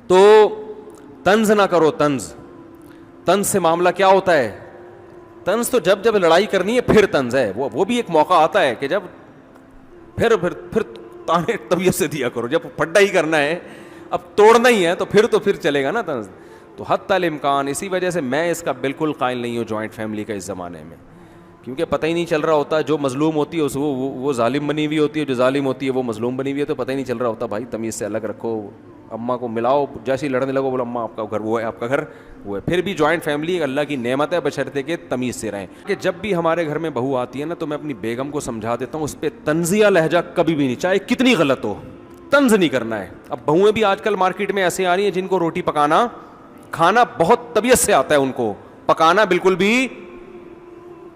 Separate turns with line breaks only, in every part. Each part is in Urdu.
تو طنز نہ کرو. طنز سے معاملہ کیا ہوتا ہے؟ طنز تو جب لڑائی کرنی ہے پھر طنز ہے. وہ بھی ایک موقع آتا ہے کہ جب پھر تانے طبیعت سے دیا کرو. جب پھڈا ہی کرنا ہے, اب توڑنا ہی ہے, تو پھر چلے گا نا طنز. تو حتی الامکان, اسی وجہ سے میں اس کا بالکل قائل نہیں ہوں جوائنٹ فیملی کا اس زمانے میں, کیونکہ پتہ ہی نہیں چل رہا ہوتا. جو مظلوم ہوتی ہے وہ ظالم بنی ہوئی ہوتی ہے, جو ظالم ہوتی ہے وہ مظلوم بنی ہوئی ہے, تو پتہ ہی نہیں چل رہا ہوتا. بھائی تمیز سے الگ رکھو, اماں کو ملاؤ, جیسے ہی لڑنے لگو بولو اماں آپ کا گھر وہ ہے, آپ کا گھر وہ ہے. پھر بھی جوائنٹ فیملی ایک اللہ کی نعمت ہے, بشرطے کہ تمیز سے رہیں. کہ جب بھی ہمارے گھر میں بہو آتی ہے نا, تو میں اپنی بیگم کو سمجھا دیتا ہوں, اس پہ طنزیہ لہجہ کبھی بھی نہیں, چاہے کتنی غلط ہو, طنز نہیں کرنا ہے. اب بہویں بھی آج کل مارکیٹ میں ایسے آ رہی ہیں جن کو روٹی پکانا کھانا بہت طبیعت سے آتا ہے, ان کو پکانا بالکل بھی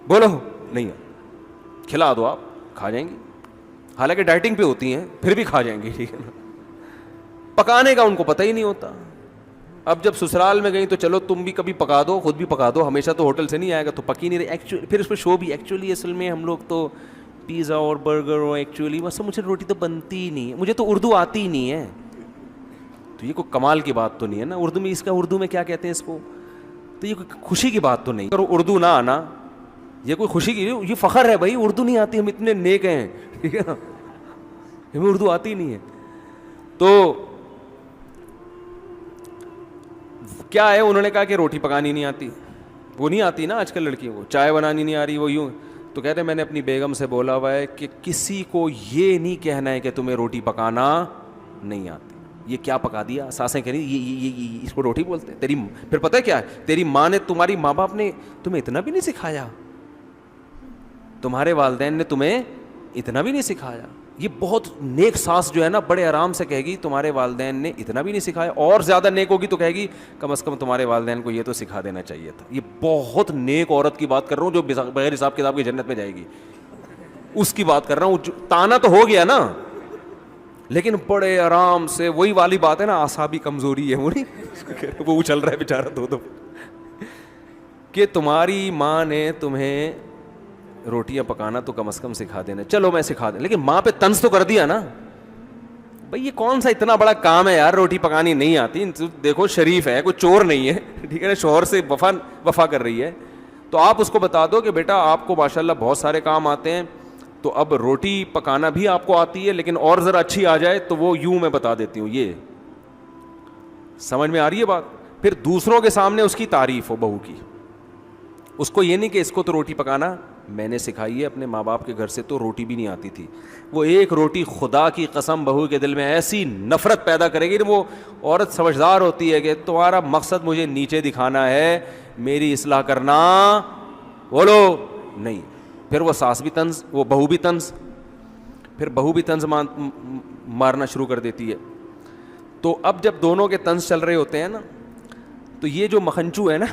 بولو نہیں ہے. کھلا دو, آپ کھا جائیں گی, حالانکہ ڈائٹنگ پہ ہوتی ہیں پھر بھی کھا جائیں گی, ٹھیک ہے نا. پکانے کا ان کو پتہ ہی نہیں ہوتا. اب جب سسرال میں گئی تو چلو تم بھی کبھی پکا دو, خود بھی پکا دو, ہمیشہ تو ہوٹل سے نہیں آئے گا, تو پکی نہیں رہی. ایکچولی پھر اس پہ شو بھی, ایکچولی اصل میں ہم لوگ تو پیزا اور برگر اور ایکچولی بس مجھے روٹی تو بنتی ہی نہیں ہے, مجھے تو اردو آتی ہی نہیں ہے. تو یہ کوئی کمال کی بات تو نہیں ہے نا. اردو میں اس کا اردو میں کیا کہتے ہیں اس کو, تو یہ کوئی خوشی کی بات تو نہیں. اگر اردو نہ آنا یہ کوئی خوشی کی, یہ فخر ہے بھائی اردو نہیں آتی, ہم اتنے نیک ہیں, ٹھیک ہے نا, ہمیں اردو آتی ہی نہیں ہے. تو کیا ہے, انہوں نے کہا کہ روٹی پکانی نہیں آتی. وہ نہیں آتی نا آج کل لڑکیوں کو, چائے بنانی نہیں آ رہی, وہ یوں. تو کہتے ہیں میں نے اپنی بیگم سے بولا ہوا ہے کہ کسی کو یہ نہیں کہنا ہے کہ تمہیں روٹی پکانا نہیں آتی. یہ کیا پکا دیا, ساسیں کہہ رہی یہ اس کو روٹی بولتے ہیں تیری. پھر پتہ ہے کیا ہے, تیری ماں نے, تمہاری ماں باپ نے تمہیں اتنا بھی نہیں سکھایا, تمہارے والدین نے تمہیں اتنا بھی نہیں سکھایا. یہ بہت نیک ساس جو ہے نا بڑے آرام سے کہے گی تمہارے والدین نے اتنا بھی نہیں سکھایا, اور زیادہ نیک ہوگی تو کہے گی کم از کم تمہارے والدین کو یہ تو سکھا دینا چاہیے تھا. یہ بہت نیک عورت کی بات کر رہا ہوں جو بغیر حساب کتاب کی جنت میں جائے گی, اس کی بات کر رہا ہوں. تانا تو ہو گیا نا, لیکن بڑے آرام سے, وہی والی بات ہے نا, اعصابی کمزوری ہے وہ نہیں, وہ چل رہا ہے بیچارہ دو کہ تمہاری ماں نے تمہیں روٹیاں پکانا تو کم از کم سکھا دینا. چلو میں سکھا دیں, لیکن ماں پہ طنز تو کر دیا نا بھائی, یہ کون سا اتنا بڑا کام ہے یار, روٹی پکانی نہیں آتی. دیکھو شریف ہے, کوئی چور نہیں ہے, ٹھیک ہے نا, شوہر سے وفا کر رہی ہے. تو آپ اس کو بتا دو کہ بیٹا آپ کو ماشاء اللہ بہت سارے کام آتے ہیں, تو اب روٹی پکانا بھی آپ کو آتی ہے, لیکن اور ذرا اچھی آ جائے تو وہ یوں میں بتا دیتی ہوں. یہ سمجھ میں آ رہی ہے بات. پھر دوسروں کے سامنے اس کی تعریف ہو بہو کی, اس کو یہ نہیں کہ اس کو تو روٹی پکانا میں نے سکھائی ہے, اپنے ماں باپ کے گھر سے تو روٹی بھی نہیں آتی تھی. وہ ایک روٹی خدا کی قسم بہو کے دل میں ایسی نفرت پیدا کرے گی. وہ عورت سمجھدار ہوتی ہے کہ تمہارا مقصد مجھے نیچے دکھانا ہے, میری اصلاح کرنا بولو نہیں. پھر وہ ساس بھی طنز, وہ بہو بھی طنز, پھر بہو بھی طنز مارنا شروع کر دیتی ہے. تو اب جب دونوں کے طنز چل رہے ہوتے ہیں نا, تو یہ جو مکھنچو ہے نا,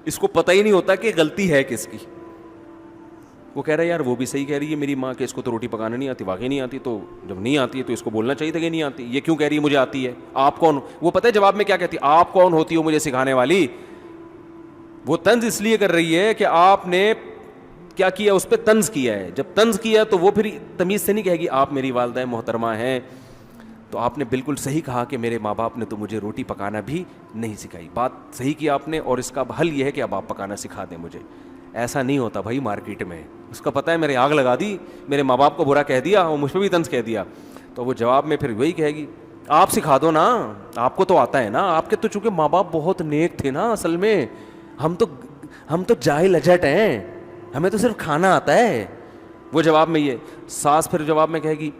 اس کو پتہ ہی نہیں ہوتا کہ غلطی ہے کس کی. وہ کہہ رہا ہے یار وہ بھی صحیح کہہ رہی ہے میری ماں کہ اس کو تو روٹی پکانا نہیں آتی, واقعی نہیں آتی. تو جب نہیں آتی ہے تو اس کو بولنا چاہیے تھا کہ نہیں آتی. یہ کیوں کہہ رہی ہے مجھے آتی ہے, آپ کون, وہ پتہ ہے جواب میں کیا کہتی ہے, آپ کون ہوتی ہو مجھے سکھانے والی. وہ طنز اس لیے کر رہی ہے کہ آپ نے کیا کیا, اس پہ طنز کیا ہے. جب طنز کیا تو وہ پھر تمیز سے نہیں کہے گی آپ میری والدہ محترمہ ہیں. تو آپ نے بالکل صحیح کہا کہ میرے ماں باپ نے تو مجھے روٹی پکانا بھی نہیں سکھائی. بات صحیح کی آپ نے, اور اس کا حل یہ ہے کہ اب آپ پکانا سکھا دیں مجھے. ایسا نہیں ہوتا بھائی مارکیٹ میں, اس کا پتہ ہے میرے آگ لگا دی, میرے ماں باپ کو برا کہہ دیا, اور مجھ پہ بھی طنز کہہ دیا. تو وہ جواب میں پھر وہی کہے گی آپ سکھا دو نا, آپ کو تو آتا ہے نا, آپ کے تو چونکہ ماں باپ بہت نیک تھے نا اصل میں, ہم تو جاہل اجٹ ہیں, ہمیں تو صرف کھانا آتا ہے. وہ جواب میں یہ ساس پھر جواب میں کہے گی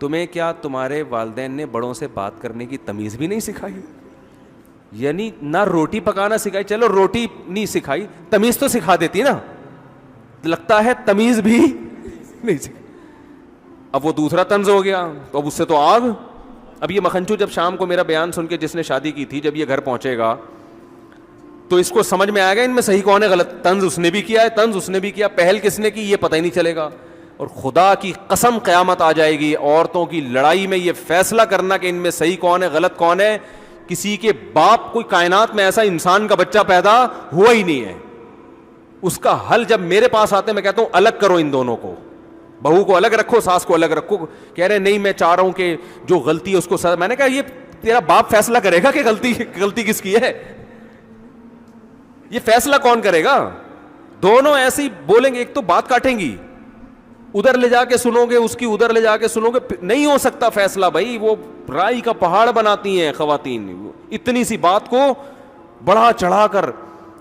تمہیں کیا تمہارے والدین نے بڑوں سے بات کرنے کی تمیز بھی نہیں سکھائی. یعنی نہ روٹی پکانا سکھائی, چلو روٹی نہیں سکھائی, تمیز تو سکھا دیتی نا, لگتا ہے تمیز بھی نہیں سکھائی. اب وہ دوسرا طنز ہو گیا, تو اب اس سے تو آگ. اب یہ مکھنچو جب شام کو میرا بیان سن کے, جس نے شادی کی تھی, جب یہ گھر پہنچے گا تو اس کو سمجھ میں آئے گا ان میں صحیح کون ہے غلط. طنز اس نے بھی کیا ہے, طنز اس نے بھی کیا, پہل کس نے کی یہ پتہ ہی نہیں چلے گا. اور خدا کی قسم قیامت آ جائے گی, عورتوں کی لڑائی میں یہ فیصلہ کرنا کہ ان میں صحیح کون ہے غلط کون ہے. کسی کے باپ, کوئی کائنات میں ایسا انسان کا بچہ پیدا ہوا ہی نہیں ہے. اس کا حل جب میرے پاس آتے ہیں میں کہتا ہوں الگ کرو ان دونوں کو, بہو کو الگ رکھو, ساس کو الگ رکھو. کہہ رہے نہیں میں چاہ رہا ہوں کہ جو غلطی ہے اس کو میں نے کہا یہ تیرا باپ فیصلہ کرے گا کہ غلطی کس کی ہے؟ یہ فیصلہ کون کرے گا؟ دونوں ایسے ہی بولیں گے, ایک تو بات کاٹیں گی, ادھر لے جا کے سنو گے اس کی, ادھر لے جا کے سنو گے, نہیں ہو سکتا فیصلہ بھائی. وہ رائی کا پہاڑ بناتی ہیں خواتین, اتنی سی بات کو بڑھا چڑھا کر.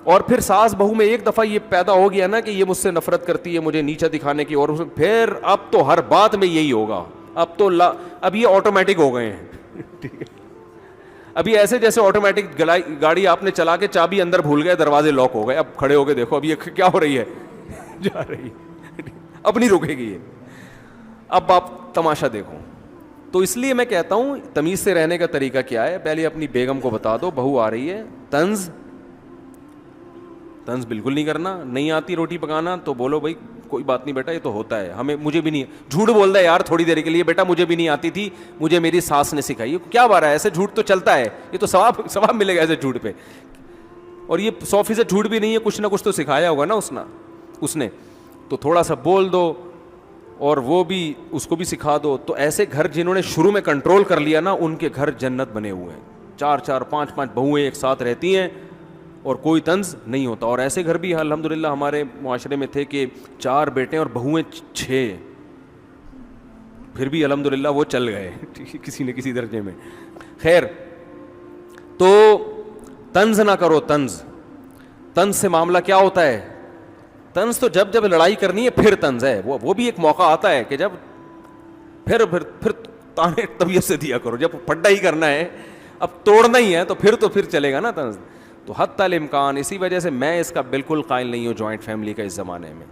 اور پھر ساس بہو میں ایک دفعہ یہ پیدا ہو گیا نا کہ یہ مجھ سے نفرت کرتی ہے, مجھے نیچا دکھانے کی, اور پھر اب تو ہر بات میں یہی ہوگا. اب یہ آٹومیٹک ہو گئے ہیں. ابھی ایسے جیسے آٹومیٹک گاڑی آپ نے چلا کے چابی اندر بھول گئے, دروازے لاک ہو گئے, اب کھڑے ہو کے دیکھو اب یہ کیا ہو رہی ہے, جا رہی, اب نہیں رکے گی یہ, اب آپ تماشا دیکھو. تو اس لیے میں کہتا ہوں تمیز سے رہنے کا طریقہ کیا ہے, پہلے اپنی بیگم کو بتا دو بہو آ رہی ہے, طنز بالکل نہیں کرنا. نہیں آتی روٹی پکانا تو بولو بھائی کوئی بات نہیں بیٹا, یہ تو ہوتا ہے, مجھے بھی نہیں. جھوٹ بول رہا ہے یار تھوڑی دیر کے لیے, بیٹا مجھے بھی نہیں آتی تھی, مجھے میری ساس نے سکھائی. کیا بارہ ہے, ایسے جھوٹ تو چلتا ہے, یہ تو ثواب ملے گا ایسے جھوٹ پہ. اور یہ 100% جھوٹ بھی نہیں ہے, کچھ نہ کچھ تو سکھایا ہوگا نا اس نے, تو تھوڑا سا بول دو اور وہ بھی اس کو بھی سکھا دو. تو ایسے گھر جنہوں نے شروع میں کنٹرول کر لیا نا, ان کے گھر جنت بنے ہوئے ہیں. 4 5 بہویں ایک ساتھ رہتی ہیں اور کوئی طنز نہیں ہوتا. اور ایسے گھر بھی الحمدللہ ہمارے معاشرے میں تھے کہ 4 بیٹے اور بہویں 6, پھر بھی الحمدللہ وہ چل گئے کسی نہ کسی درجے میں. خیر, تو طنز نہ کرو. طنز سے معاملہ کیا ہوتا ہے؟ طنز تو جب لڑائی کرنی ہے پھر طنز ہے. وہ بھی ایک موقع آتا ہے کہ جب پھر تانے طبیعت سے دیا کرو. جب پھڈا ہی کرنا ہے, اب توڑنا ہی ہے, تو پھر چلے گا نا طنز. تو حتی الامکان, اسی وجہ سے میں اس کا بالکل قائل نہیں ہوں جوائنٹ فیملی کا اس زمانے میں,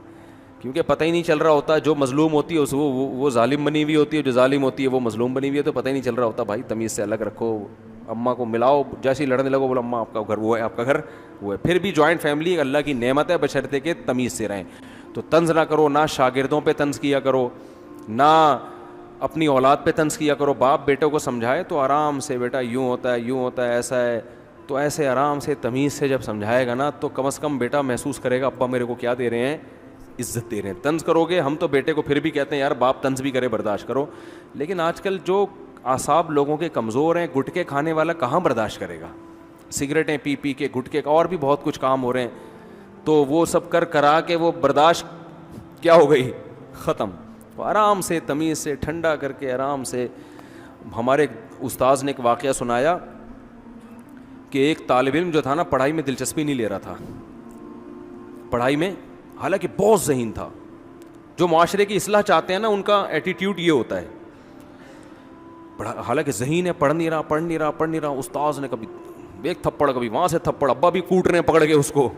کیونکہ پتہ ہی نہیں چل رہا ہوتا. جو مظلوم ہوتی ہے وہ ظالم بنی ہوئی ہوتی ہے, جو ظالم ہوتی ہے وہ مظلوم بنی ہوئی ہے, تو پتہ ہی نہیں چل رہا ہوتا. بھائی تمیز سے الگ رکھو, اماں کو ملاؤ, جیسے ہی لڑنے لگو بولو اماں آپ کا گھر وہ ہے, آپ کا گھر وہ ہے. پھر بھی جوائنٹ فیملی اللہ کی نعمت ہے, بشرطے کہ تمیز سے رہیں. تو طنز نہ کرو, نہ شاگردوں پہ طنز کیا کرو, نہ اپنی اولاد پہ طنز کیا کرو. باپ بیٹوں کو سمجھائے تو آرام سے, بیٹا یوں ہوتا ہے, ایسا ہے, تو ایسے آرام سے تمیز سے جب سمجھائے گا نا, تو کم از کم بیٹا محسوس کرے گا ابا میرے کو کیا دے رہے ہیں, عزت دے رہے ہیں. طنز کرو گے, ہم تو بیٹے کو پھر بھی کہتے ہیں یار باپ طنز بھی کرے برداشت کرو, لیکن آج کل جو اعصاب لوگوں کے کمزور ہیں, گٹکے کھانے والا کہاں برداشت کرے گا, سگریٹیں پی کے, گٹکے کا اور بھی بہت کچھ کام ہو رہے ہیں, تو وہ سب کرا کے وہ برداشت کیا ہو گئی, ختم. تو آرام سے تمیز سے ٹھنڈا کر کے آرام سے. ہمارے استاذ نے ایک واقعہ سنایا کہ ایک طالب علم جو تھا نا, پڑھائی میں دلچسپی نہیں لے رہا تھا, پڑھائی میں حالانکہ بہت ذہین تھا. جو معاشرے کی اصلاح چاہتے ہیں نا, ان کا ایٹیٹیوڈ یہ ہوتا ہے, حالانکہ ذہین ہے, پڑھ نہیں رہا. استاذ نے کبھی ایک تھپڑ, کبھی وہاں سے تھپڑ, ابا بھی کوٹ رہے ہیں پکڑ کے اس کو.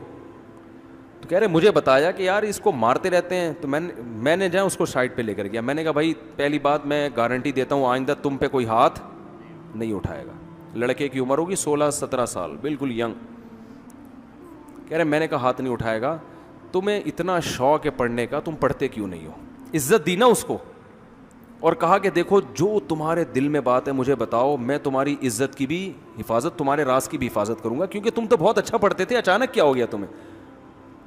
تو کہہ رہے مجھے بتایا کہ یار اس کو مارتے رہتے ہیں. تو میں نے اس کو سائڈ پہ لے کر گیا. میں نے کہا بھائی پہلی بات میں گارنٹی دیتا ہوں آئندہ تم پہ کوئی ہاتھ نہیں اٹھائے گا. لڑکے کی عمر ہوگی 16-17 سال, بالکل ینگ. کہہ رہے میں نے کہا ہاتھ نہیں اٹھائے گا. تمہیں اتنا شوق ہے پڑھنے کا, تم پڑھتے کیوں نہیں ہو؟ عزت دی نا اس کو, اور کہا کہ دیکھو جو تمہارے دل میں بات ہے مجھے بتاؤ, میں تمہاری عزت کی بھی حفاظت, تمہارے راز کی بھی حفاظت کروں گا, کیونکہ تم تو بہت اچھا پڑھتے تھے, اچانک کیا ہو گیا تمہیں؟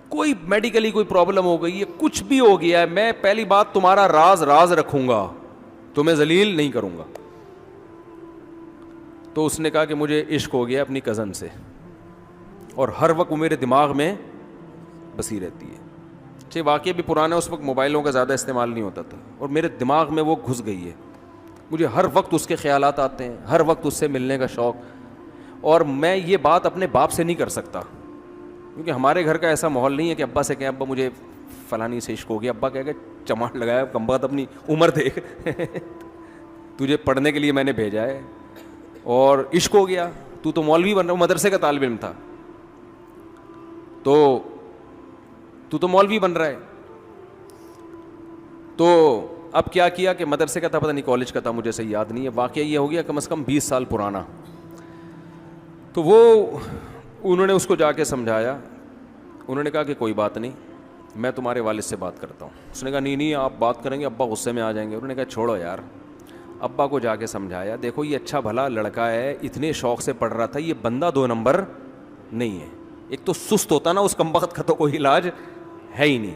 کوئی میڈیکلی کوئی پرابلم ہو گئی ہے, کچھ بھی ہو گیا ہے, میں پہلی بات تمہارا راز رکھوں گا, تمہیں ذلیل نہیں کروں گا. تو اس نے کہا کہ مجھے عشق ہو گیا اپنی کزن سے, اور ہر وقت وہ میرے دماغ میں بسی رہتی ہے. واقعہ بھی پرانا, اس وقت موبائلوں کا زیادہ استعمال نہیں ہوتا تھا, اور میرے دماغ میں وہ گھس گئی ہے. مجھے ہر وقت اس کے خیالات آتے ہیں, ہر وقت اس سے ملنے کا شوق. اور میں یہ بات اپنے باپ سے نہیں کر سکتا, کیونکہ ہمارے گھر کا ایسا ماحول نہیں ہے کہ ابا سے کہیں ابا مجھے فلانی سے عشق ہو گیا. ابا کہہ کہ چماٹ لگایا, کم بخت اپنی عمر دیکھ تجھے پڑھنے کے لیے میں نے بھیجا ہے اور عشق ہو گیا, تو مولوی بن رہا, مدرسے کا طالب علم تھا, تو مولوی بن رہا ہے. تو اب کیا کیا کہ مدرسے کا تھا, پتہ نہیں کالج کا تھا, مجھے صحیح یاد نہیں ہے. واقعہ یہ ہو گیا کم از کم 20 سال پرانا. تو انہوں نے اس کو جا کے سمجھایا. انہوں نے کہا کہ کوئی بات نہیں, میں تمہارے والد سے بات کرتا ہوں. اس نے کہا نہیں آپ بات کریں گے, ابا غصے میں آ جائیں گے. انہوں نے کہا چھوڑو یار. ابا کو جا کے سمجھایا, دیکھو یہ اچھا بھلا لڑکا ہے, اتنے شوق سے پڑھ رہا تھا, یہ بندہ 2 نمبر نہیں ہے. ایک تو سست ہوتا نا, اس کم بخت کا تو کوئی علاج ہے ہی نہیں.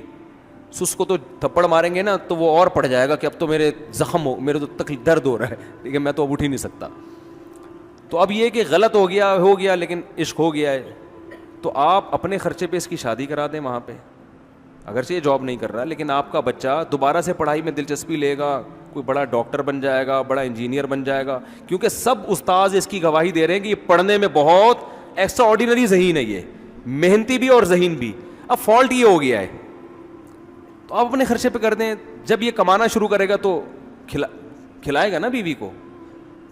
سست کو تو تھپڑ ماریں گے نا تو وہ اور پڑ جائے گا کہ اب تو میرے زخم ہو, میرے تو تکلیف درد ہو رہا ہے, لیکن میں تو اب اٹھ ہی نہیں سکتا. تو اب یہ کہ غلط ہو گیا لیکن عشق ہو گیا ہے، تو آپ اپنے خرچے پہ اس کی شادی کرا دیں وہاں پہ، اگرچہ یہ جاب نہیں کر رہا لیکن آپ کا بچہ دوبارہ سے پڑھائی میں دلچسپی لے گا، کوئی بڑا ڈاکٹر بن جائے گا، بڑا انجینئر بن جائے گا، کیونکہ سب استاذ اس کی گواہی دے رہے ہیں کہ یہ پڑھنے میں بہت ایکسٹرا آرڈینری ذہین ہے، یہ محنتی بھی اور ذہین بھی. اب فالٹ یہ ہو گیا ہے تو آپ اپنے خرچے پہ کر دیں. جب یہ کمانا شروع کرے گا تو کھلائے گا نا بیوی کو.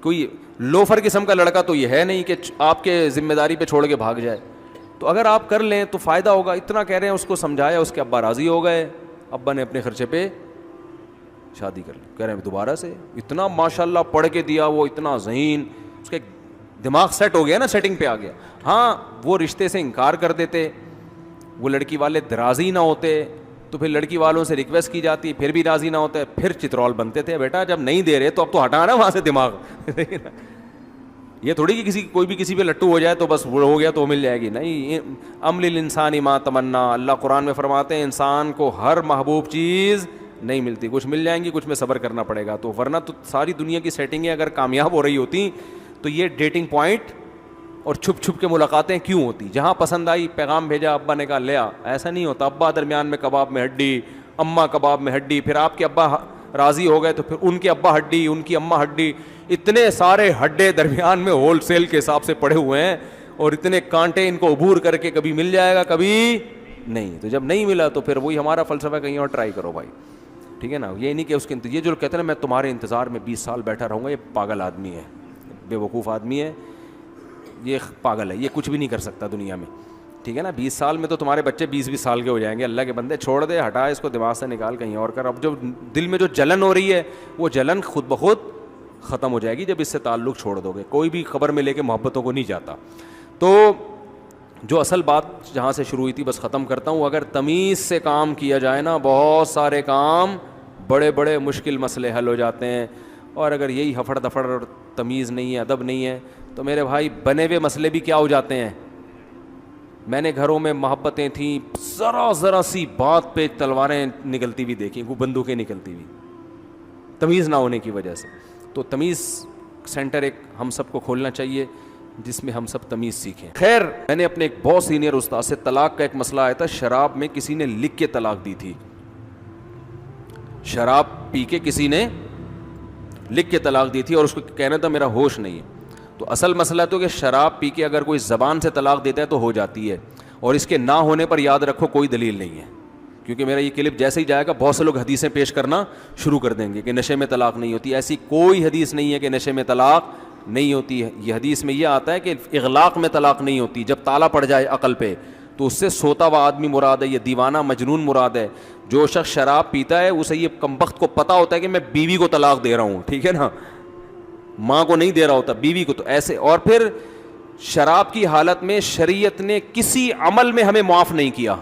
کوئی لوفر قسم کا لڑکا تو یہ ہے نہیں کہ آپ کے ذمہ داری پہ چھوڑ کے بھاگ جائے. تو اگر آپ کر لیں تو فائدہ ہوگا. اتنا کہہ رہے ہیں، اس کو سمجھایا، اس کے ابا راضی ہو گئے، ابا نے اپنے خرچے پہ شادی کر لی. کہہ رہے ہیں دوبارہ سے اتنا ماشاءاللہ پڑھ کے دیا، وہ اتنا ذہین، اس کے دماغ سیٹ ہو گیا نا، سیٹنگ پہ آ گیا. ہاں وہ رشتے سے انکار کر دیتے، وہ لڑکی والے راضی نہ ہوتے تو پھر لڑکی والوں سے ریکویسٹ کی جاتی، پھر بھی راضی نہ ہوتے، پھر چترول بنتے تھے. بیٹا جب نہیں دے رہے تو اب تو ہٹانا وہاں سے دماغ. یہ تھوڑی کہ کوئی بھی کسی پہ لٹو ہو جائے تو بس وہ ہو گیا تو مل جائے گی. نہیں، عمل الانسان ما تمنا. اللہ قرآن میں فرماتے ہیں انسان کو ہر محبوب چیز نہیں ملتی، کچھ مل جائیں گی، کچھ میں صبر کرنا پڑے گا. تو ورنہ تو ساری دنیا کی سیٹنگیں اگر کامیاب ہو رہی ہوتی تو یہ ڈیٹنگ پوائنٹ اور چھپ چھپ کے ملاقاتیں کیوں ہوتی؟ جہاں پسند آئی پیغام بھیجا، ابا نے کہا لیا. ایسا نہیں ہوتا. ابا درمیان میں کباب میں ہڈی، اماں کباب میں ہڈی، پھر آپ کے ابا راضی ہو گئے تو پھر ان کے ابا ہڈی، ان کی اماں ہڈی، اتنے سارے ہڈے درمیان میں ہول سیل کے حساب سے پڑے ہوئے ہیں، اور اتنے کانٹے ان کو عبور کر کے کبھی مل جائے گا کبھی نہیں. تو جب نہیں ملا تو پھر وہی ہمارا فلسفہ، کہیں اور ٹرائی کرو بھائی. ٹھیک ہے نا. یہ نہیں کہ اس کے یہ جو کہتے ہیں میں تمہارے انتظار میں 20 سال بیٹھا رہوں گا، یہ پاگل آدمی ہے، بے وقوف آدمی ہے، یہ پاگل ہے، یہ کچھ بھی نہیں کر سکتا دنیا میں. ٹھیک ہے نا. 20 سال میں تو تمہارے بچے 20 سال کے ہو جائیں گے. اللہ کے بندے چھوڑ دے، ہٹا اس کو دماغ سے، نکال کہیں اور کر. اب جو دل میں جو جلن ہو رہی ہے وہ جلن خود بخود ختم ہو جائے گی جب اس سے تعلق چھوڑ دو گے. کوئی بھی خبر میں لے کے محبتوں کو نہیں جاتا. تو جو اصل بات جہاں سے شروع ہوئی تھی بس ختم کرتا ہوں. اگر تمیز سے کام کیا جائے نا، بہت سارے کام، بڑے بڑے مشکل مسئلے حل ہو جاتے ہیں. اور اگر یہی ہفڑ دفڑ اور تمیز نہیں ہے، ادب نہیں ہے، تو میرے بھائی بنے ہوئے مسئلے بھی کیا ہو جاتے ہیں. میں نے گھروں میں محبتیں تھیں، ذرا سی بات پہ تلواریں نکلتی ہوئی دیکھی، وہ بندوقیں نکلتی ہوئی، تمیز نہ ہونے کی وجہ سے. تو تمیز سینٹر ایک ہم سب کو کھولنا چاہیے جس میں ہم سب تمیز سیکھیں. خیر، میں نے اپنے ایک بہت سینئر استاد سے طلاق کا ایک مسئلہ آیا تھا. شراب میں کسی نے لکھ کے طلاق دی تھی. شراب پی کے کسی نے لکھ کے طلاق دی تھی اور اس کو کہنا تھا میرا ہوش نہیں ہے. تو اصل مسئلہ تو کہ شراب پی کے اگر کوئی زبان سے طلاق دیتا ہے تو ہو جاتی ہے، اور اس کے نہ ہونے پر یاد رکھو کوئی دلیل نہیں ہے. کیونکہ میرا یہ کلپ جیسے ہی جائے گا بہت سے لوگ حدیثیں پیش کرنا شروع کر دیں گے کہ نشے میں طلاق نہیں ہوتی. ایسی کوئی حدیث نہیں ہے کہ نشے میں طلاق نہیں ہوتی ہے. یہ حدیث میں یہ آتا ہے کہ اغلاق میں طلاق نہیں ہوتی، جب تالا پڑ جائے عقل پہ تو اس سے سوتا ہوا آدمی مراد ہے، یہ دیوانہ مجنون مراد ہے. جو شخص شراب پیتا ہے اسے یہ کمبخت کو پتہ ہوتا ہے کہ میں بیوی کو طلاق دے رہا ہوں. ٹھیک ہے نا، ماں کو نہیں دے رہا ہوتا، بیوی کو. تو ایسے، اور پھر شراب کی حالت میں شریعت نے کسی عمل میں ہمیں معاف نہیں کیا.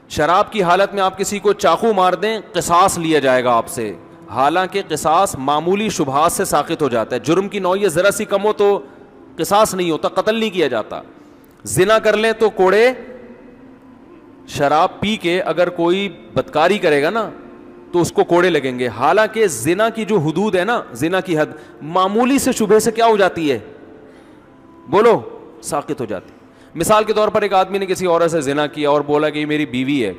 شراب کی حالت میں آپ کسی کو چاقو مار دیں، قصاص لیا جائے گا آپ سے، حالانکہ قصاص معمولی شبہات سے ساقط ہو جاتا ہے. جرم کی نوعیت ذرا سی کم ہو تو قصاص نہیں ہوتا، قتل نہیں کیا جاتا. زنا کر لیں تو کوڑے. شراب پی کے اگر کوئی بدکاری کرے گا نا تو اس کو کوڑے لگیں گے. حالانکہ زنا کی جو حدود ہے نا، زنا کی حد معمولی سے شبہ سے کیا ہو جاتی ہے، بولو، ساقط ہو جاتی. مثال کے طور پر ایک آدمی نے کسی عورت سے زنا کیا اور بولا کہ یہ میری بیوی ہے،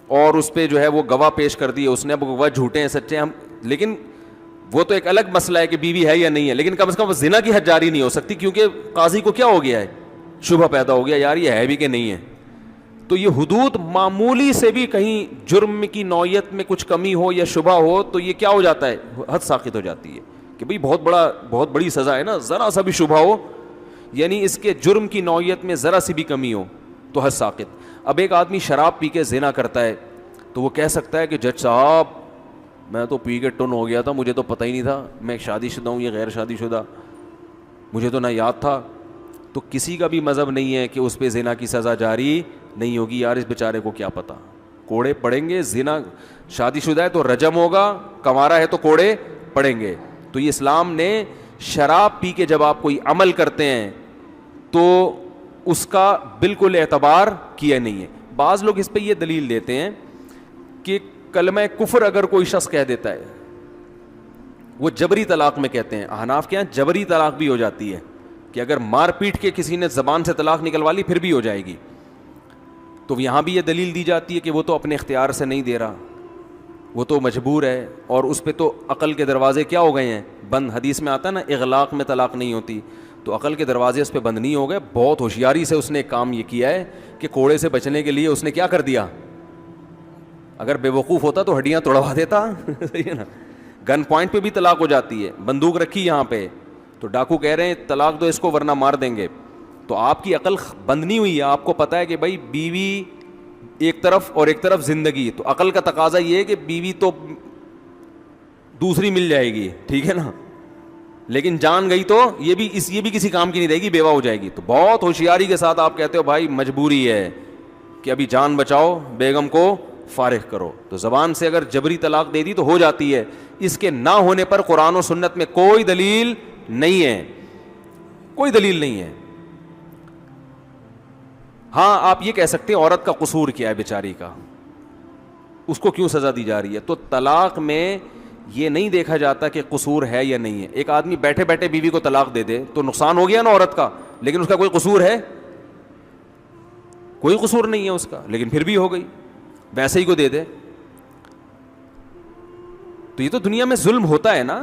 اور اس پہ جو ہے وہ گواہ پیش کر دیے اس نے. اب گواہ جھوٹے ہیں سچے ہم، لیکن وہ تو ایک الگ مسئلہ ہے کہ بیوی ہے یا نہیں ہے، لیکن کم از کم زنا کی حد جاری نہیں ہو سکتی کیونکہ قاضی کو کیا ہو گیا ہے، شبہ پیدا ہو گیا، یار یہ ہے بھی کہ نہیں ہے. تو یہ حدود معمولی سے بھی کہیں جرم کی نوعیت میں کچھ کمی ہو یا شبہ ہو تو یہ کیا ہو جاتا ہے، حد ساقط ہو جاتی ہے کہ بھئی بہت بڑی سزا ہے نا، ذرا سا بھی شبہ ہو، یعنی اس کے جرم کی نوعیت میں ذرا سی بھی کمی ہو تو حد ساقط. اب ایک آدمی شراب پی کے زنا کرتا ہے تو وہ کہہ سکتا ہے کہ جج صاحب میں تو پی کے ٹن ہو گیا تھا، مجھے تو پتہ ہی نہیں تھا، میں شادی شدہ ہوں، یہ غیر شادی شدہ، مجھے تو نہ یاد تھا. تو کسی کا بھی مذہب نہیں ہے کہ اس پہ زنا کی سزا جاری نہیں ہوگی. یار اس بیچارے کو کیا پتا، کوڑے پڑیں گے. زنا شادی شدہ ہے تو رجم ہوگا، کنوارا ہے تو کوڑے پڑیں گے. تو یہ اسلام نے شراب پی کے جب آپ کوئی عمل کرتے ہیں تو اس کا بالکل اعتبار کیا نہیں ہے. بعض لوگ اس پہ یہ دلیل دیتے ہیں کہ کلمہ کفر اگر کوئی شخص کہہ دیتا ہے وہ جبری طلاق میں کہتے ہیں. احناف کے یہاں جبری طلاق بھی ہو جاتی ہے کہ اگر مار پیٹ کے کسی نے زبان سے طلاق نکلوا لی پھر بھی ہو جائے گی. تو یہاں بھی یہ دلیل دی جاتی ہے کہ وہ تو اپنے اختیار سے نہیں دے رہا, وہ تو مجبور ہے, اور اس پہ تو عقل کے دروازے کیا ہو گئے ہیں, بند. حدیث میں آتا ہے نا اغلاق میں طلاق نہیں ہوتی, تو عقل کے دروازے اس پہ بند نہیں ہو گئے. بہت ہوشیاری سے اس نے ایک کام یہ کیا ہے کہ کوڑے سے بچنے کے لیے اس نے کیا کر دیا, اگر بے وقوف ہوتا تو ہڈیاں توڑوا دیتا. صحیح ہے نا. گن پوائنٹ پہ بھی طلاق ہو جاتی ہے, بندوق رکھی یہاں پہ, تو ڈاکو کہہ رہے ہیں طلاق دو اس کو ورنہ مار دیں گے. تو آپ کی عقل بند نہیں ہوئی ہے, آپ کو پتہ ہے کہ بھائی بیوی ایک طرف اور ایک طرف زندگی, تو عقل کا تقاضا یہ ہے کہ بیوی تو دوسری مل جائے گی, ٹھیک ہے نا, لیکن جان گئی تو یہ بھی کسی کام کی نہیں رہے گی, بیوہ ہو جائے گی. تو بہت ہوشیاری کے ساتھ آپ کہتے ہو بھائی مجبوری ہے کہ ابھی جان بچاؤ, بیگم کو فارغ کرو. تو زبان سے اگر جبری طلاق دے دی تو ہو جاتی ہے. اس کے نہ ہونے پر قرآن و سنت میں کوئی دلیل نہیں ہے, کوئی دلیل نہیں ہے. ہاں آپ یہ کہہ سکتے ہیں عورت کا قصور کیا ہے بیچاری کا, اس کو کیوں سزا دی جا رہی ہے. تو طلاق میں یہ نہیں دیکھا جاتا کہ قصور ہے یا نہیں ہے. ایک آدمی بیٹھے بیٹھے بیوی کو طلاق دے دے تو نقصان ہو گیا نا عورت کا, لیکن اس کا کوئی قصور ہے, کوئی قصور نہیں ہے اس کا, لیکن پھر بھی ہو گئی, ویسے ہی کو دے دے. تو یہ تو دنیا میں ظلم ہوتا ہے نا,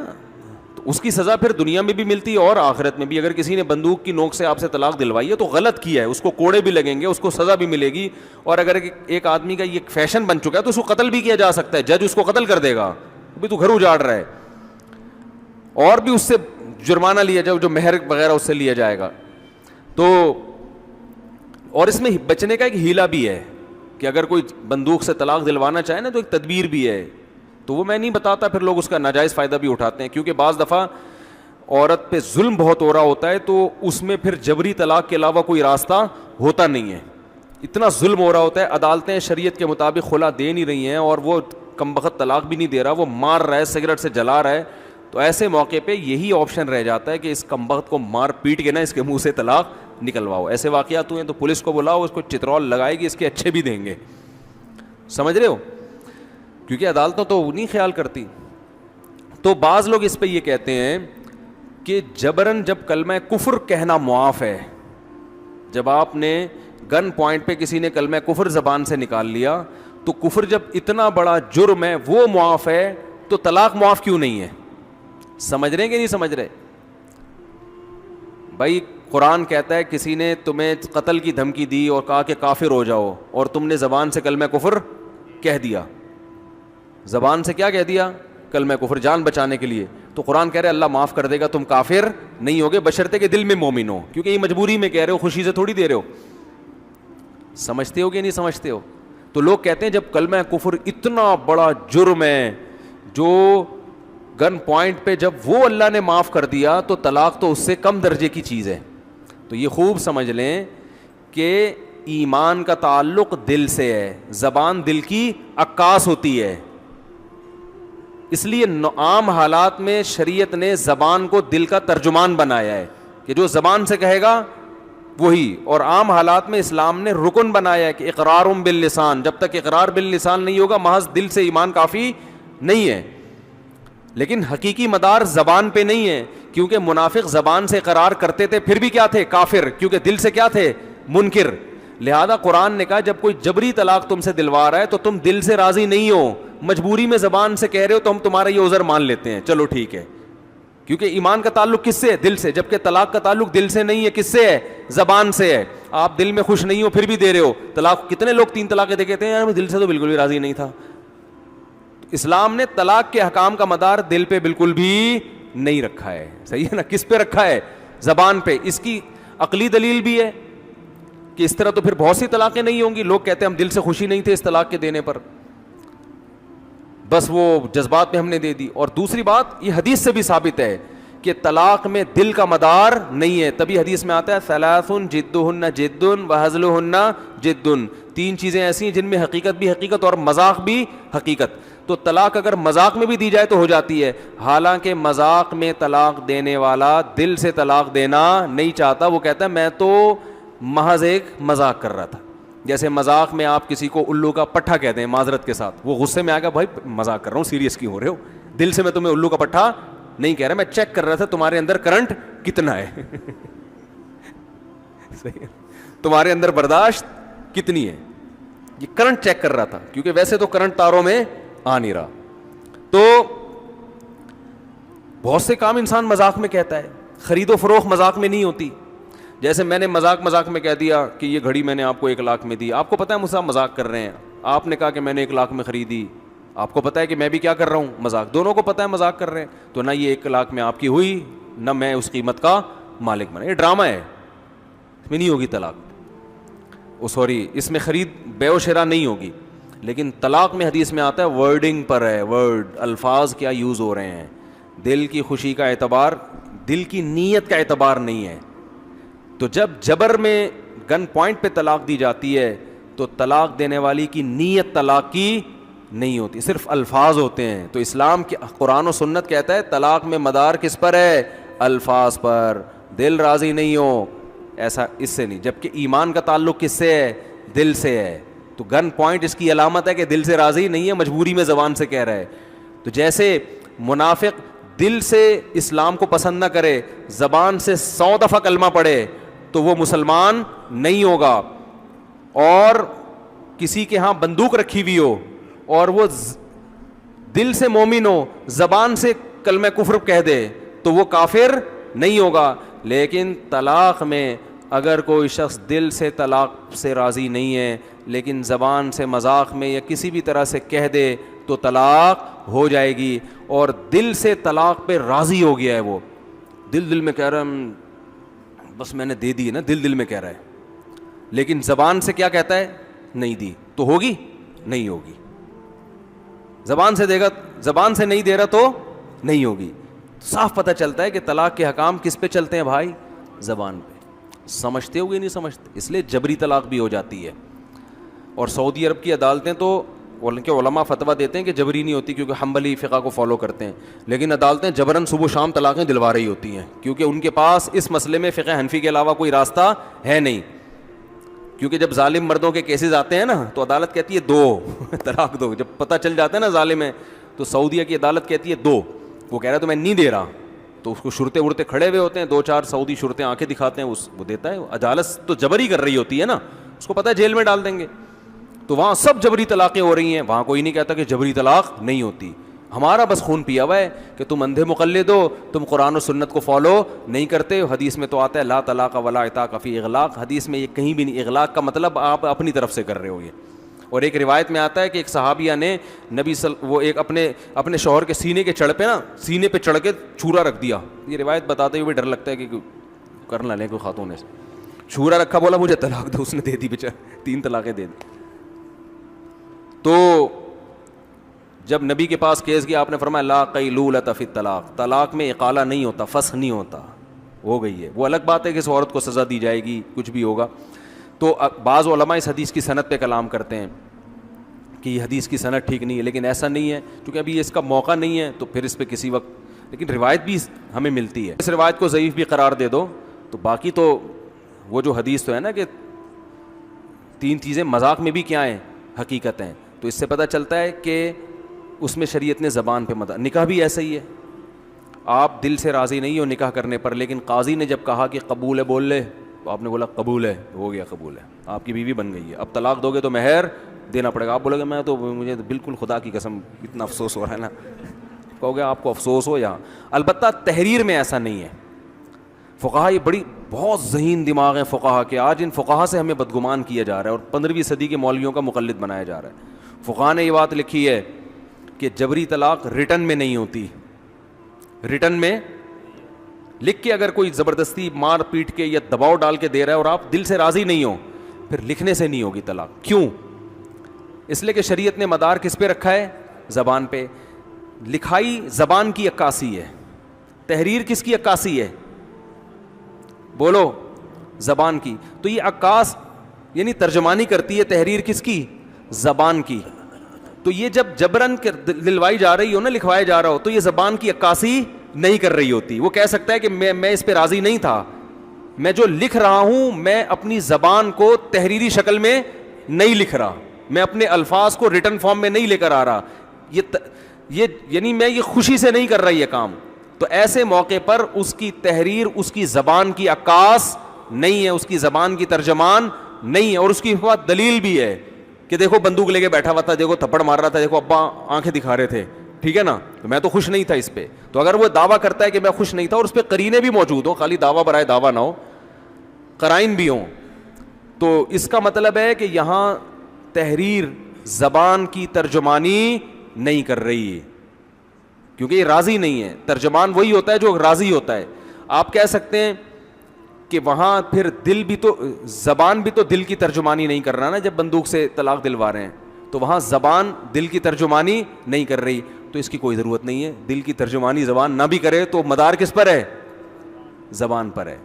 تو اس کی سزا پھر دنیا میں بھی ملتی ہے اور آخرت میں بھی. اگر کسی نے بندوق کی نوک سے آپ سے طلاق دلوائی ہے تو غلط کیا ہے, اس کو کوڑے بھی لگیں گے, اس کو سزا بھی ملے گی. اور اگر ایک آدمی کا یہ فیشن بن چکا ہے تو اس کو قتل بھی کیا جا سکتا ہے, جج اس کو قتل کر دے گا, ابھی تو گھر اجاڑ رہا ہے, اور بھی اس سے جرمانہ لیا جائے, جو مہر وغیرہ اس سے لیا جائے گا. تو اور اس میں بچنے کا ایک ہیلا بھی ہے کہ اگر کوئی بندوق سے طلاق دلوانا چاہے نا تو ایک تدبیر بھی ہے, تو وہ میں نہیں بتاتا, پھر لوگ اس کا ناجائز فائدہ بھی اٹھاتے ہیں. کیونکہ بعض دفعہ عورت پہ ظلم بہت ہو رہا ہوتا ہے تو اس میں پھر جبری طلاق کے علاوہ کوئی راستہ ہوتا نہیں ہے, اتنا ظلم ہو رہا ہوتا ہے. عدالتیں شریعت کے مطابق خلا دے نہیں رہی ہیں اور وہ کم بخت طلاق بھی نہیں دے رہا, وہ مار رہا ہے, سگریٹ سے جلا رہا ہے. تو ایسے موقع پہ یہی آپشن رہ جاتا ہے کہ اس کم بخت کو مار پیٹ کے نا اس کے منہ سے طلاق نکلواؤ. ایسے واقعات ہوئے ہیں تو پولیس کو بلاؤ, اس کو چترول لگائے گی, اس کے اچھے بھی دیں گے. سمجھ رہے ہو, کیونکہ عدالتوں تو نہیں خیال کرتی. تو بعض لوگ اس پہ یہ کہتے ہیں کہ جبرن جب کلمہ کفر کہنا معاف ہے, جب آپ نے گن پوائنٹ پہ کسی نے کلمہ کفر زبان سے نکال لیا تو کفر جب اتنا بڑا جرم ہے وہ معاف ہے, تو طلاق معاف کیوں نہیں ہے؟ سمجھ رہے ہیں کہ نہیں سمجھ رہے بھائی؟ قرآن کہتا ہے کسی نے تمہیں قتل کی دھمکی دی اور کہا کہ کافر ہو جاؤ, اور تم نے زبان سے کلمہ کفر کہہ دیا, زبان سے کیا کہہ دیا؟ کلمہ کفر, جان بچانے کے لیے. تو قرآن کہہ رہے اللہ معاف کر دے گا, تم کافر نہیں ہوگے بشرطے کہ دل میں مومن ہو, کیونکہ یہ مجبوری میں کہہ رہے ہو, خوشی سے تھوڑی دے رہے ہو. سمجھتے ہو کہ نہیں سمجھتے ہو؟ تو لوگ کہتے ہیں جب کلمہ کفر اتنا بڑا جرم ہے جو گن پوائنٹ پہ جب وہ اللہ نے معاف کر دیا تو طلاق تو اس سے کم درجے کی چیز ہے. تو یہ خوب سمجھ لیں کہ ایمان کا تعلق دل سے ہے, زبان دل کی عکاس ہوتی ہے. اس لیے عام حالات میں شریعت نے زبان کو دل کا ترجمان بنایا ہے کہ جو زبان سے کہے گا وہی, اور عام حالات میں اسلام نے رکن بنایا ہے کہ اقرار باللسان, جب تک اقرار باللسان نہیں ہوگا محض دل سے ایمان کافی نہیں ہے. لیکن حقیقی مدار زبان پہ نہیں ہے, کیونکہ منافق زبان سے اقرار کرتے تھے پھر بھی کیا تھے؟ کافر, کیونکہ دل سے کیا تھے؟ منکر. لہذا قرآن نے کہا جب کوئی جبری طلاق تم سے دلوا رہا ہے تو تم دل سے راضی نہیں ہو, مجبوری میں زبان سے کہہ رہے ہو تو ہم تمہارا یہ عذر مان لیتے ہیں, چلو ٹھیک ہے. کیونکہ ایمان کا تعلق کس سے ہے؟ دل سے, جبکہ طلاق کا تعلق دل سے نہیں ہے, کس سے ہے؟ زبان سے ہے. آپ دل میں خوش نہیں ہو پھر بھی دے رہے ہو طلاق. کتنے لوگ 3 طلاقیں دے کہتے ہیں یار میں دل سے تو بالکل بھی راضی نہیں تھا. اسلام نے طلاق کے احکام کا مدار دل پہ بالکل بھی نہیں رکھا ہے, صحیح ہے نا؟ کس پہ رکھا ہے؟ زبان پہ. اس کی عقلی دلیل بھی ہے کہ اس طرح تو پھر بہت سی طلاقیں نہیں ہوں گی. لوگ کہتے ہیں ہم دل سے خوشی نہیں تھے اس طلاق کے دینے پر, بس وہ جذبات میں ہم نے دے دی. اور دوسری بات یہ حدیث سے بھی ثابت ہے کہ طلاق میں دل کا مدار نہیں ہے. تبھی حدیث میں آتا ہے ثلاث جدہن جد وہزلہن جد, 3 چیزیں ایسی ہیں جن میں حقیقت بھی حقیقت اور مذاق بھی حقیقت. تو طلاق اگر مذاق میں بھی دی جائے تو ہو جاتی ہے, حالانکہ مذاق میں طلاق دینے والا دل سے طلاق دینا نہیں چاہتا. وہ کہتا ہے میں تو محض ایک مذاق کر رہا تھا. جیسے مذاق میں آپ کسی کو الو کا پٹھا کہتے ہیں معذرت کے ساتھ, وہ غصے میں آ گیا بھائی مذاق کر رہا ہوں, سیریس کیوں ہو رہے ہو, دل سے میں تمہیں الو کا پٹھا نہیں کہہ رہا, میں چیک کر رہا تھا تمہارے اندر کرنٹ کتنا ہے صحیح ہے, تمہارے اندر برداشت کتنی ہے, یہ کرنٹ چیک کر رہا تھا, کیونکہ ویسے تو کرنٹ تاروں میں آ نہیں رہا. تو بہت سے کام انسان مذاق میں کہتا ہے, خرید و فروخت مذاق میں نہیں ہوتی. جیسے میں نے مذاق میں کہہ دیا کہ یہ گھڑی میں نے آپ کو 1 لاکھ میں دی, آپ کو پتا ہے مجھ سے مذاق کر رہے ہیں, آپ نے کہا کہ میں نے 1 لاکھ میں خریدی, آپ کو پتا ہے کہ میں بھی کیا کر رہا ہوں, مذاق, دونوں کو پتا ہے مذاق کر رہے ہیں. تو نہ یہ 1 لاکھ میں آپ کی ہوئی, نہ میں اس قیمت کا مالک بنا, یہ ڈرامہ ہے, اس میں نہیں ہوگی طلاق, سوری اس میں خرید بے و شراء نہیں ہوگی. لیکن طلاق میں حدیث میں آتا ہے ورڈنگ پر ہے, ورڈ, الفاظ کیا یوز ہو رہے ہیں. دل کی خوشی کا اعتبار, دل کی نیت کا اعتبار نہیں ہے. تو جب جبر میں گن پوائنٹ پہ طلاق دی جاتی ہے تو طلاق دینے والی کی نیت طلاق کی نہیں ہوتی, صرف الفاظ ہوتے ہیں. تو اسلام کے قرآن و سنت کہتا ہے طلاق میں مدار کس پر ہے, الفاظ پر, دل راضی نہیں ہو ایسا اس سے نہیں. جبکہ ایمان کا تعلق کس سے ہے, دل سے ہے. تو گن پوائنٹ اس کی علامت ہے کہ دل سے راضی نہیں ہے, مجبوری میں زبان سے کہہ رہا ہے. تو جیسے منافق دل سے اسلام کو پسند نہ کرے, زبان سے 100 دفعہ کلمہ پڑھے تو وہ مسلمان نہیں ہوگا. اور کسی کے ہاں بندوق رکھی ہوئی ہو اور وہ دل سے مومن ہو, زبان سے کلمہ کفر کہہ دے تو وہ کافر نہیں ہوگا. لیکن طلاق میں اگر کوئی شخص دل سے طلاق سے راضی نہیں ہے لیکن زبان سے مذاق میں یا کسی بھی طرح سے کہہ دے تو طلاق ہو جائے گی. اور دل سے طلاق پہ راضی ہو گیا ہے, وہ دل میں کہہ رہا ہے بس میں نے دے دی نا, دل میں کہہ رہا ہے, لیکن زبان سے کیا کہتا ہے, نہیں دی, تو ہوگی نہیں ہوگی. زبان سے دے گا, زبان سے نہیں دے رہا تو نہیں ہوگی. صاف پتہ چلتا ہے کہ طلاق کے حکام کس پہ چلتے ہیں بھائی, زبان پہ. سمجھتے ہوئے نہیں سمجھتے, اس لیے جبری طلاق بھی ہو جاتی ہے. اور سعودی عرب کی عدالتیں تو ان کے علماء فتویٰ دیتے ہیں کہ جبری نہیں ہوتی کیونکہ حنبلی فقہ کو فالو کرتے ہیں, لیکن عدالتیں جبراً صبح شام طلاقیں دلوا رہی ہوتی ہیں کیونکہ ان کے پاس اس مسئلے میں فقہ حنفی کے علاوہ کوئی راستہ ہے نہیں. کیونکہ جب ظالم مردوں کے کیسز آتے ہیں نا تو عدالت کہتی ہے 2 طلاق دو. جب پتہ چل جاتا ہے نا ظالم ہے تو سعودیہ کی عدالت کہتی ہے 2. وہ کہہ رہا ہے تو میں نہیں دے رہا, تو اس کو شرطیں ورتے کھڑے ہوئے ہوتے ہیں, 2-4 سعودی شرطیں آنکھیں دکھاتے ہیں, وہ دیتا ہے. عدالت تو جبری کر رہی ہوتی ہے نا, اس کو پتہ ہے جیل میں ڈال دیں گے. تو وہاں سب جبری طلاقیں ہو رہی ہیں, وہاں کوئی نہیں کہتا کہ جبری طلاق نہیں ہوتی. ہمارا بس خون پیا ہوا ہے کہ تم اندھے مقلد ہو, تم قرآن و سنت کو فالو نہیں کرتے. حدیث میں تو آتا ہے لا طلاق ولا عتاق فی اغلاق, حدیث میں یہ کہیں بھی نہیں, اغلاق کا مطلب آپ اپنی طرف سے کر رہے ہو یہ. اور ایک روایت میں آتا ہے کہ ایک صحابیہ نے وہ ایک اپنے شوہر کے سینے کے چڑھ پہ نا, سینے پہ چڑھ کے چھورا رکھ دیا. یہ روایت بتاتے ہوئے ڈر لگتا ہے کہ کر نہ لیں کوئی خاتون نے, چھورا رکھا, بولا مجھے طلاق دو, اس نے دے دی بیچارہ, 3 طلاقیں دے دی. تو جب نبی کے پاس کیس گیا آپ نے فرمایا لا قیلولۃ فی الطلاق, طلاق میں اقالہ نہیں ہوتا, فسخ نہیں ہوتا, ہو گئی ہے. وہ الگ بات ہے کہ اس عورت کو سزا دی جائے گی, کچھ بھی ہوگا. تو بعض علماء اس حدیث کی سند پہ کلام کرتے ہیں کہ یہ حدیث کی سند ٹھیک نہیں ہے, لیکن ایسا نہیں ہے کیونکہ ابھی اس کا موقع نہیں ہے, تو پھر اس پہ کسی وقت, لیکن روایت بھی ہمیں ملتی ہے. اس روایت کو ضعیف بھی قرار دے دو تو باقی تو وہ جو حدیث تو ہے نا کہ 3 چیزیں مذاق میں بھی کیا ہیں, حقیقت ہیں. تو اس سے پتہ چلتا ہے کہ اس میں شریعت نے زبان پہ مدار. نکاح بھی ایسا ہی ہے, آپ دل سے راضی نہیں ہو نکاح کرنے پر, لیکن قاضی نے جب کہا کہ قبول ہے بول لے, تو آپ نے بولا قبول ہے, ہو گیا قبول ہے, آپ کی بیوی بن گئی ہے. اب طلاق دو گے تو مہر دینا پڑے گا. آپ بولو گے میں تو, مجھے بالکل خدا کی قسم اتنا افسوس ہو رہا ہے نا, کہو گے آپ کو افسوس ہو یہاں. البتہ تحریر میں ایسا نہیں ہے. فقہا یہ بہت ذہین دماغ ہیں فقہا کے. آج ان فقہا سے ہمیں بدگمان کیا جا رہا ہے اور 15ویں صدی کے مولویوں کا مقلد بنایا جا رہا ہے. فقہا نے یہ بات لکھی ہے کہ جبری طلاق ریٹن میں نہیں ہوتی. ریٹن میں لکھ کے اگر کوئی زبردستی مار پیٹ کے یا دباؤ ڈال کے دے رہا ہے اور آپ دل سے راضی نہیں ہو, پھر لکھنے سے نہیں ہوگی طلاق. کیوں؟ اس لیے کہ شریعت نے مدار کس پہ رکھا ہے, زبان پہ. لکھائی زبان کی عکاسی ہے, تحریر کس کی عکاسی ہے, بولو, زبان کی. تو یہ عکاس یعنی ترجمانی کرتی ہے تحریر کس کی, زبان کی. تو یہ جب جبرن دلوائی جا رہی ہو نا, لکھوایا جا رہا ہو, تو یہ زبان کی عکاسی نہیں کر رہی ہوتی. وہ کہہ سکتا ہے کہ میں اس پہ راضی نہیں تھا, میں جو لکھ رہا ہوں میں اپنی زبان کو تحریری شکل میں نہیں لکھ رہا, میں اپنے الفاظ کو ریٹن فارم میں نہیں لے کر آ رہا. یہ یعنی میں یہ خوشی سے نہیں کر رہا یہ کام, تو ایسے موقع پر اس کی تحریر اس کی زبان کی عکاس نہیں ہے, اس کی زبان کی ترجمان نہیں ہے, اور اس کی بات دلیل بھی ہے کہ دیکھو بندوق لے کے بیٹھا ہوا تھا, دیکھو تھپڑ مار رہا تھا, دیکھو ابا آنکھیں دکھا رہے تھے, ٹھیک ہے نا, تو میں تو خوش نہیں تھا اس پہ. تو اگر وہ دعویٰ کرتا ہے کہ میں خوش نہیں تھا اور اس پہ قرینے بھی موجود ہوں, خالی دعویٰ برائے دعویٰ نہ ہو, قرائن بھی ہوں, تو اس کا مطلب ہے کہ یہاں تحریر زبان کی ترجمانی نہیں کر رہی, کیونکہ یہ راضی نہیں ہے. ترجمان وہی ہوتا ہے جو راضی ہوتا ہے. آپ کہہ سکتے ہیں کہ وہاں پھر دل بھی تو, زبان بھی تو دل کی ترجمانی نہیں کر رہا نا, جب بندوق سے طلاق دلوا رہے ہیں تو وہاں زبان دل کی ترجمانی نہیں کر رہی, تو اس کی کوئی ضرورت نہیں ہے. دل کی ترجمانی زبان نہ بھی کرے تو مدار کس پر ہے, زبان پر ہے.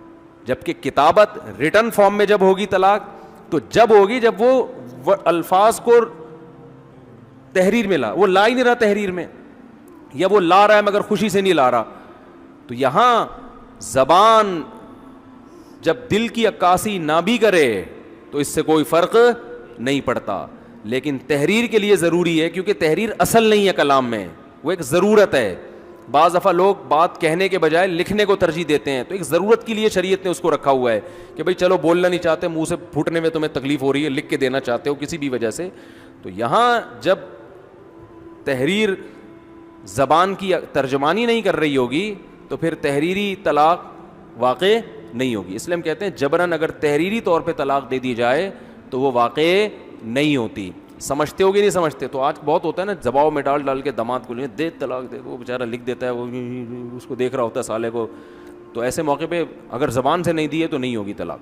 جبکہ کتابت ریٹن فارم میں جب ہوگی طلاق تو جب ہوگی جب وہ الفاظ کو تحریر میں وہ لا ہی نہیں رہا تحریر میں, یا وہ لا رہا ہے مگر خوشی سے نہیں لا رہا. تو یہاں زبان جب دل کی عکاسی نہ بھی کرے تو اس سے کوئی فرق نہیں پڑتا, لیکن تحریر کے لیے ضروری ہے, کیونکہ تحریر اصل نہیں ہے کلام میں, وہ ایک ضرورت ہے. بعض دفعہ لوگ بات کہنے کے بجائے لکھنے کو ترجیح دیتے ہیں, تو ایک ضرورت کے لیے شریعت نے اس کو رکھا ہوا ہے کہ بھائی چلو بولنا نہیں چاہتے, منہ سے پھوٹنے میں تمہیں تکلیف ہو رہی ہے, لکھ کے دینا چاہتے ہو کسی بھی وجہ سے. تو یہاں جب تحریر زبان کی ترجمانی نہیں کر رہی ہوگی تو پھر تحریری طلاق واقع نہیں ہوگی. اس لیے ہم کہتے ہیں جبراً اگر تحریری طور پہ طلاق دے دی جائے تو وہ واقع نہیں ہوتی. سمجھتے ہوگی نہیں سمجھتے, تو آج بہت ہوتا ہے نا, دباؤ میں ڈال کے داماد کو لیں دے طلاق دے, وہ بیچارہ لکھ دیتا ہے, وہ اس کو دیکھ رہا ہوتا ہے سالے کو. تو ایسے موقع پہ اگر زبان سے نہیں دی ہے تو نہیں ہوگی طلاق.